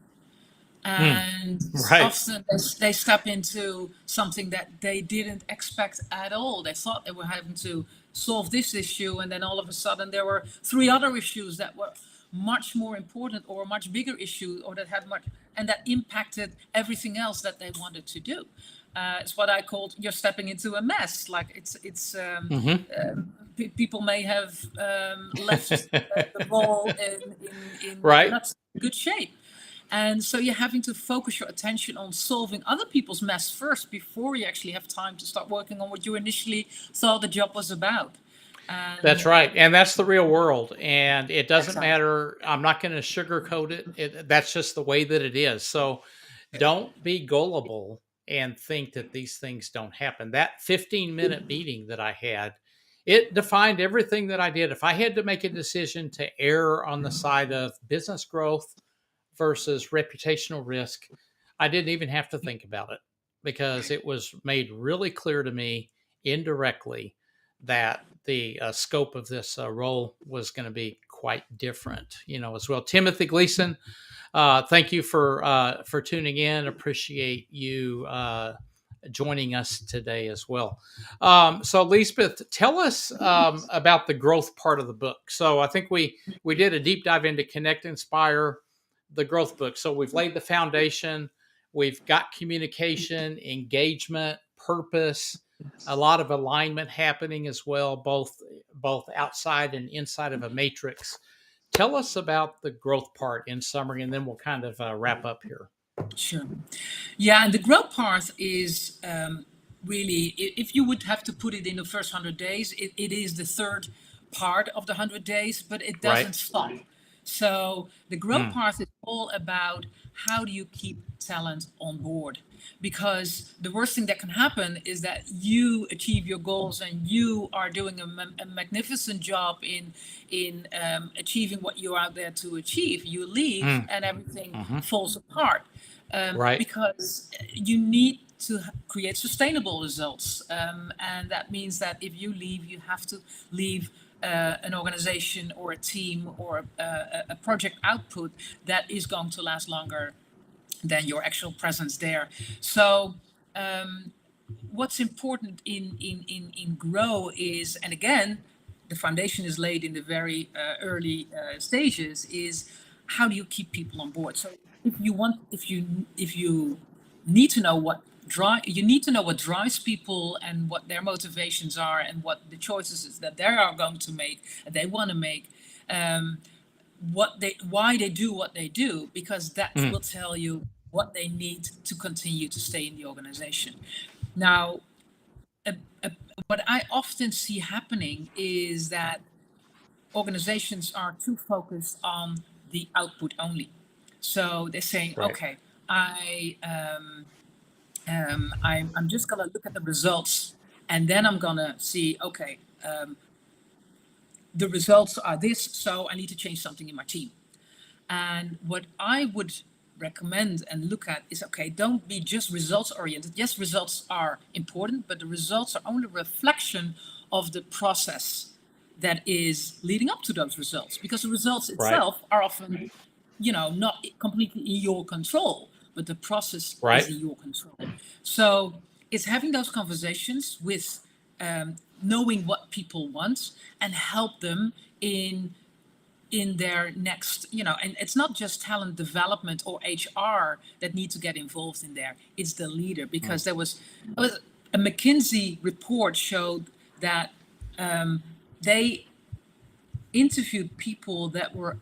And Right. often they step into something that they didn't expect at all. They thought they were having to solve this issue, and then all of a sudden there were 3 other issues that were much more important, or a much bigger issue, or that had and that impacted everything else that they wanted to do. It's what I called you're stepping into a mess. Like it's Hmm. people may have left the role in Right. not good shape. And so you're having to focus your attention on solving other people's mess first before you actually have time to start working on what you initially thought the job was about. That's And right. And that's the real world. And it doesn't exactly. matter. I'm not going to sugarcoat it. That's just the way that it is. So don't be gullible and think that these things don't happen. That 15-minute meeting that I had, it defined everything that I did. If I had to make a decision to err on the side of business growth versus reputational risk, I didn't even have to think about it because it was made really clear to me indirectly that the scope of this role was going to be quite different, as well. Timothy Gleason, thank you for tuning in. Appreciate you joining us today as well. So, Liesbeth, tell us about the growth part of the book. So, I think we did a deep dive into Connect, Inspire, the growth book. So, we've laid the foundation. We've got communication, engagement, purpose, a lot of alignment happening as well, both outside and inside of a matrix. Tell us about the growth part in summary, and then we'll kind of wrap up here. Sure. Yeah, and the growth part is really, if you would have to put it in the first 100 days, it is the third part of the 100 days, but it Right. doesn't stop. So the growth Mm. part is all about how do you keep talent on board? Because the worst thing that can happen is that you achieve your goals and you are doing a magnificent job in achieving what you're out there to achieve. You leave Mm. and everything Hmm. falls apart Right. because you need to create sustainable results. And that means that if you leave, you have to leave an organization or a team or a project output that is going to last longer than your actual presence there. So, what's important in grow is, and again, the foundation is laid in the very early stages, is how do you keep people on board? So if you need to know you need to know what drives people and what their motivations are and what the choices is that they are going to make, they want to make, why they do what they do, because that Mm. will tell you what they need to continue to stay in the organization. Now, a, a, what I often see happening is that organizations are too focused on the output only. So they're saying, Right. okay, I'm just gonna look at the results, and then I'm gonna see, okay, the results are this, so I need to change something in my team. And what I would recommend and look at is, okay, don't be just results oriented. Yes, results are important, but the results are only a reflection of the process that is leading up to those results, because the results Right. itself are often, not completely in your control, but the process is Right. in your control. So it's having those conversations with knowing what people want and help them in their next, and it's not just talent development or HR that need to get involved in there. It's the leader, Mm. because there was a McKinsey report showed that they interviewed people that were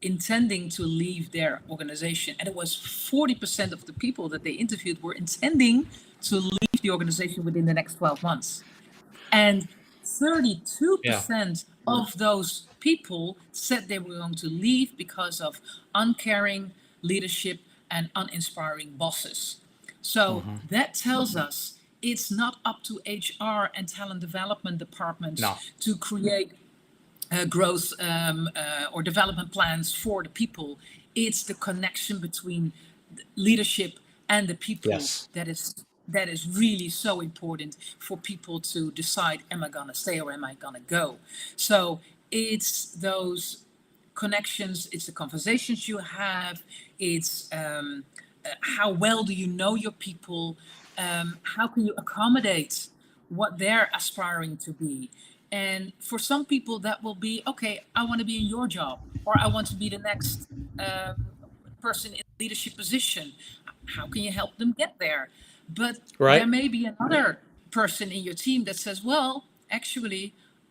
intending to leave their organization, and it was 40% of the people that they interviewed were intending to leave the organization within the next 12 months. And Yeah. 32% of those people said they were going to leave because of uncaring leadership and uninspiring bosses. So Hmm. that tells us it's not up to HR and talent development departments No. to create growth or development plans for the people. It's the connection between leadership and the people Yes. that is really so important for people to decide, am I gonna stay or am I gonna go? So it's those connections, it's the conversations you have, it's how well do you know your people, how can you accommodate what they're aspiring to be. And for some people that will be, okay, I want to be in your job, or I want to be the next um, person in leadership position. How can you help them get there? But there Right. may be another person in your team that says, well, actually,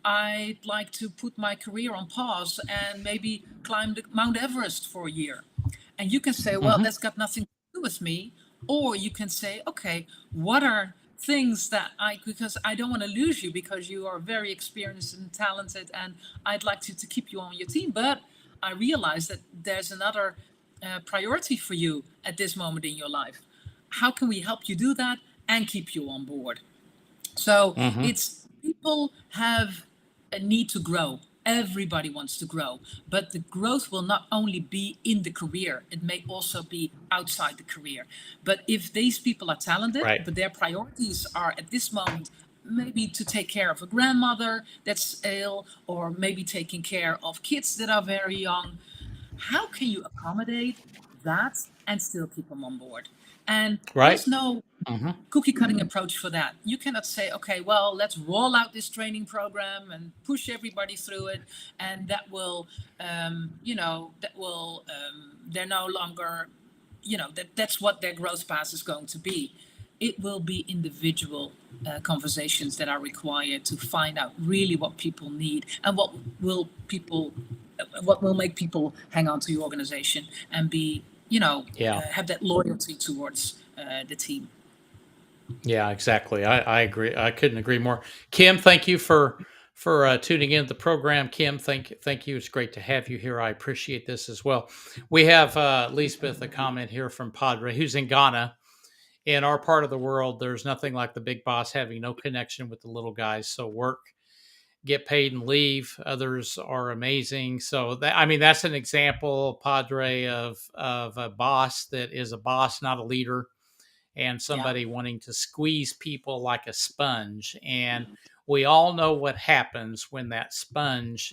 I'd like to put my career on pause and maybe climb the Mount Everest for a year. And you can say, well, Hmm. that's got nothing to do with me. Or you can say, okay, what are things that because I don't want to lose you because you are very experienced and talented and I'd like to keep you on your team. But I realize that there's another priority for you at this moment in your life. How can we help you do that and keep you on board? So Hmm. it's people have a need to grow. Everybody wants to grow, but the growth will not only be in the career, it may also be outside the career. But if these people are talented, Right. but their priorities are at this moment maybe to take care of a grandmother that's ill, or maybe taking care of kids that are very young, how can you accommodate that and still keep them on board? And Right. there's no Hmm. cookie cutting approach for that. You cannot say, okay, well, let's roll out this training program and push everybody through it, and that will, they're no longer, that's what their growth path is going to be. It will be individual conversations that are required to find out really what people need and what will make people hang on to your organization and be, Yeah. have that loyalty towards the team. Yeah, exactly. I agree. I couldn't agree more. Kim, thank you for tuning in to the program. Kim, thank you. It's great to have you here. I appreciate this as well. We have Liesbeth, a comment here from Padre, who's in Ghana. In our part of the world, there's nothing like the big boss having no connection with the little guys. So work, get paid, and leave. Others are amazing. So that, I mean, that's an example, Padre, of a boss that is a boss, not a leader, and Yeah. somebody wanting to squeeze people like a sponge. And we all know what happens when that sponge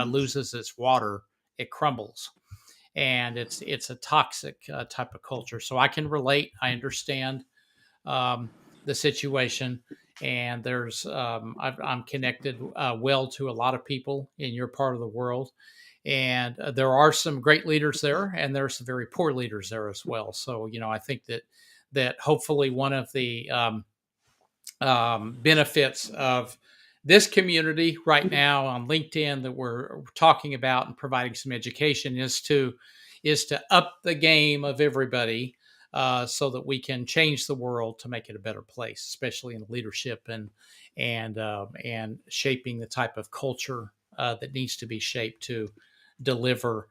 loses its water; it crumbles, and it's a toxic type of culture. So I can relate. I understand um, the situation, and I'm connected well to a lot of people in your part of the world, and there are some great leaders there, and there are some very poor leaders there as well. So I think that hopefully one of the benefits of this community right now on LinkedIn that we're talking about and providing some education is to up the game of everybody, so that we can change the world to make it a better place, especially in leadership and shaping the type of culture that needs to be shaped to deliver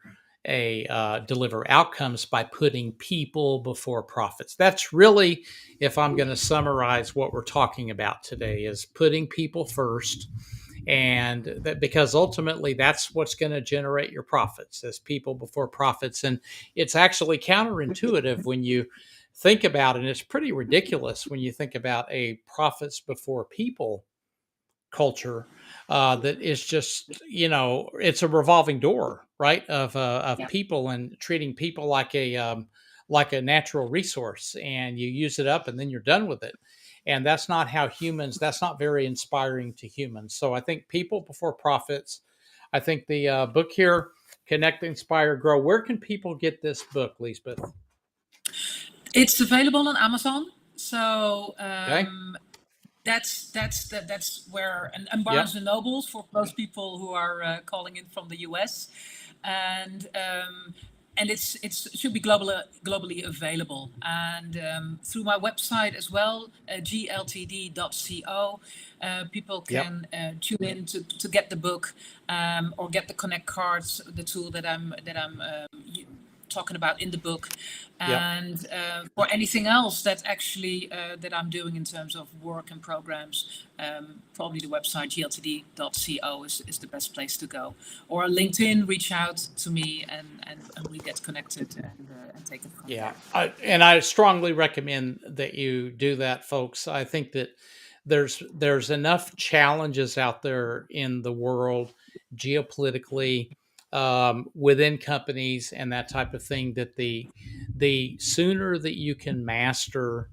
deliver outcomes by putting people before profits. That's really, if I'm going to summarize what we're talking about today, is putting people first, and that because ultimately that's what's going to generate your profits, as people before profits. And it's actually counterintuitive when you think about it, and it's pretty ridiculous when you think about a profits before people culture, that is just, it's a revolving door, right, of Yeah. people, and treating people like a natural resource, and you use it up and then you're done with it. And that's not very inspiring to humans. So I think people before profits. I think the book here, Connect, Inspire, Grow. Where can people get this book, Lisbeth? It's available on Amazon. So Okay. that's where and Yep. Barnes and Nobles for those people who are calling in from the US, and it should be globally available and through my website as well, gltd.co. People Yep. can tune in to get the book, or get the Connect cards, the tool that I'm talking about in the book, Yep. and for anything else that actually that I'm doing in terms of work and programs, probably the website gltd.co is the best place to go. Or LinkedIn, reach out to me and we get connected and take it from Yeah, there. and I strongly recommend that you do that, folks. I think that there's enough challenges out there in the world, geopolitically, within companies, and that type of thing, that the sooner that you can master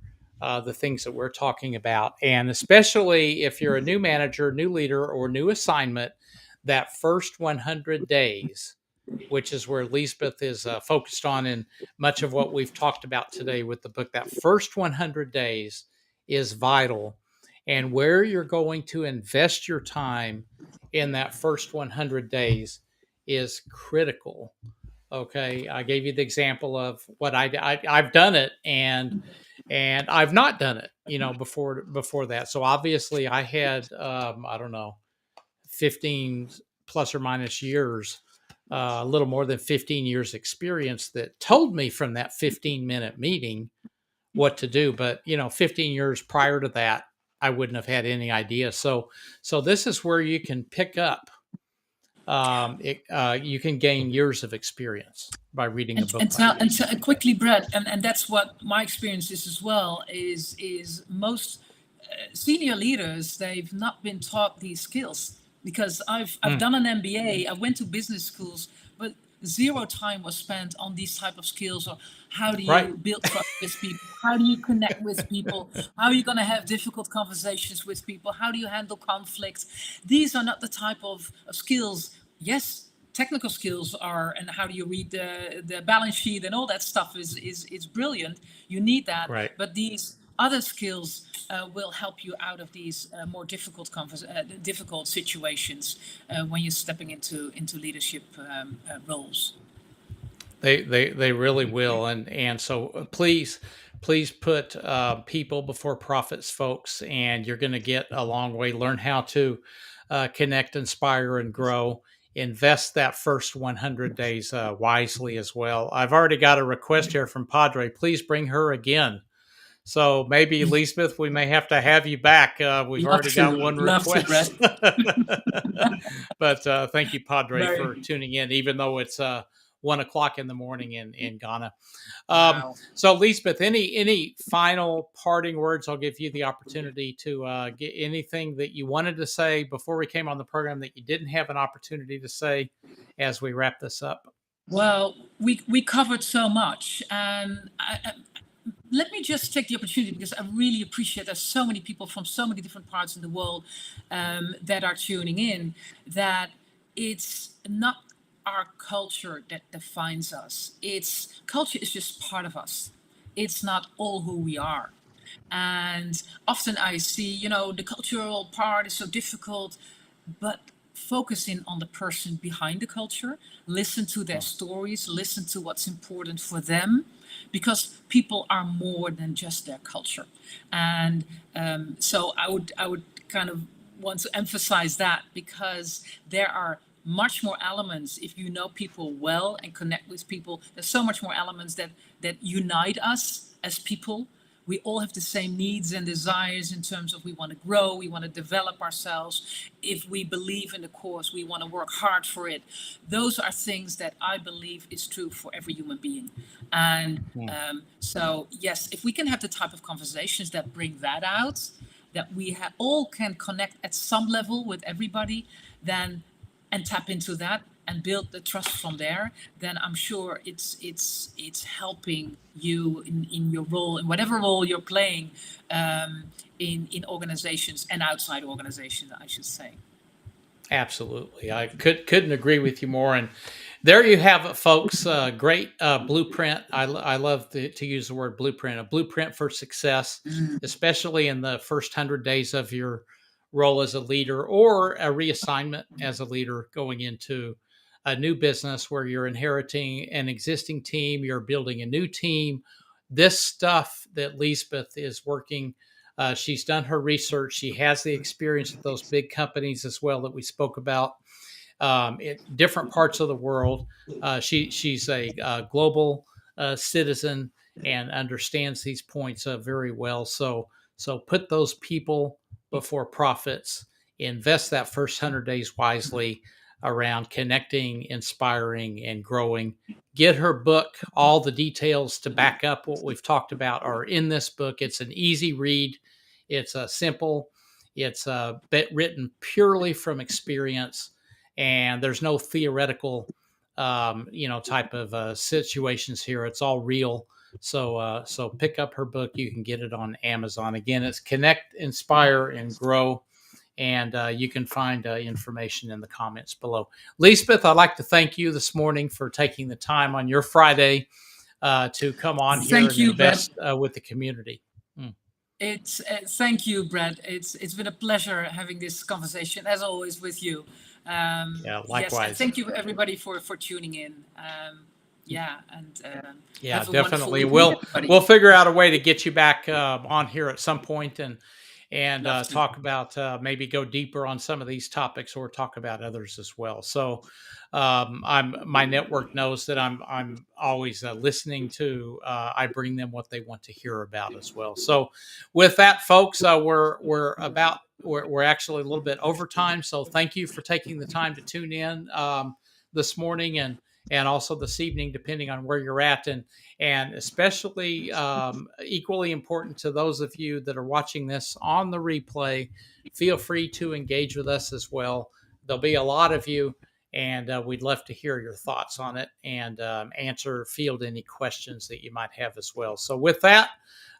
the things that we're talking about, and especially if you're a new manager, new leader, or new assignment, that first 100 days which is where Liesbeth is focused on in much of what we've talked about today with the book. That first 100 days is vital, and where you're going to invest your time in that first 100 days is critical. Okay, I gave you the example of what I've done it, and I've not done it, before that. So obviously I had I don't know, 15 plus or minus years, a little more than 15 years experience that told me from that 15-minute meeting what to do. But 15 years prior to that, I wouldn't have had any idea. So this is where you can pick up. You can gain years of experience by reading a book like this. And quickly, Brad, and that's what my experience is as well. Is most senior leaders, they've not been taught these skills, because I've done an MBA, I went to business schools, but zero time was spent on these type of skills, or how do you Right. build trust with people, how do you connect with people, how are you going to have difficult conversations with people, how do you handle conflict. These are not the type of skills. Yes, technical skills are, and how do you read the balance sheet and all that stuff is brilliant. You need that, Right. but these other skills will help you out of these more difficult difficult situations when you're stepping into leadership roles. They really will, and so please put people before profits, folks, and you're going to get a long way. Learn how to connect, inspire, and grow. Invest that first 100 days wisely as well. I've already got a request here from Padre. Please bring her again. So maybe, Liesbeth, we may have to have you back. We've Love already got to, one love to, Brett. request. But thank you, Padre, Very. for tuning in, even though it's 1 o'clock in the morning in Ghana. Wow. So, Liesbeth, any final parting words? I'll give you the opportunity to get anything that you wanted to say before we came on the program that you didn't have an opportunity to say as we wrap this up. Well, we covered so much, and let me just take the opportunity, because I really appreciate there's so many people from so many different parts in the world that are tuning in, that it's not our culture that defines us. It's culture is just part of us. It's not all who we are. And often I see, the cultural part is so difficult, but focusing on the person behind the culture, listen to their stories, listen to what's important for them, because people are more than just their culture. And so I would kind of want to emphasize that, because there are much more elements. If you know people well and connect with people, there's so much more elements that unite us as people. We all have the same needs and desires in terms of, we want to grow, we want to develop ourselves. If we believe in the cause, we want to work hard for it. Those are things that I believe is true for every human being. And so, yes, if we can have the type of conversations that bring that out, that we all can connect at some level with everybody, then, and tap into that and build the trust from there, then I'm sure it's helping you in your role, in whatever role you're playing, in organizations and outside organizations, I should say. Absolutely, I couldn't agree with you more. And there you have it, folks. Great blueprint. I love to use the word blueprint. A blueprint for success, especially in the first 100 days of your role as a leader, or a reassignment as a leader going into a new business where you're inheriting an existing team, you're building a new team. This stuff that Liesbeth is working, she's done her research. She has the experience at those big companies as well that we spoke about, in different parts of the world. She's a global citizen and understands these points very well. So put those people before profits. Invest that first 100 days wisely around connecting, inspiring, and growing. Get her book. All the details to back up what we've talked about are in this book. It's an easy read. It's simple. It's written purely from experience, and there's no theoretical, type of situations here. It's all real. So pick up her book. You can get it on Amazon. Again, it's Connect, Inspire, and Grow. And you can find information in the comments below. Liesbeth, I'd like to thank you this morning for taking the time on your Friday to come on here Thank and you, Brad. invest with the community. It's thank you, Brad. It's been a pleasure having this conversation as always with you. Yeah, Yes, and likewise. thank you everybody for tuning in. Yeah, and Yeah, have a wonderful definitely. weekend, everybody. We'll figure out a way to get you back on here at some point and Love to. talk about maybe go deeper on some of these topics or talk about others as well. So my network knows that I'm always listening to. I bring them what they want to hear about as well. So with that, folks, we're actually a little bit over time. So thank you for taking the time to tune in this morning and also this evening, depending on where you're at, and especially equally important to those of you that are watching this on the replay. Feel free to engage with us as well. There'll be a lot of you, and we'd love to hear your thoughts on it and field any questions that you might have as well. So with that,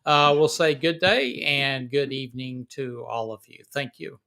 we'll say good day and good evening to all of you. Thank you.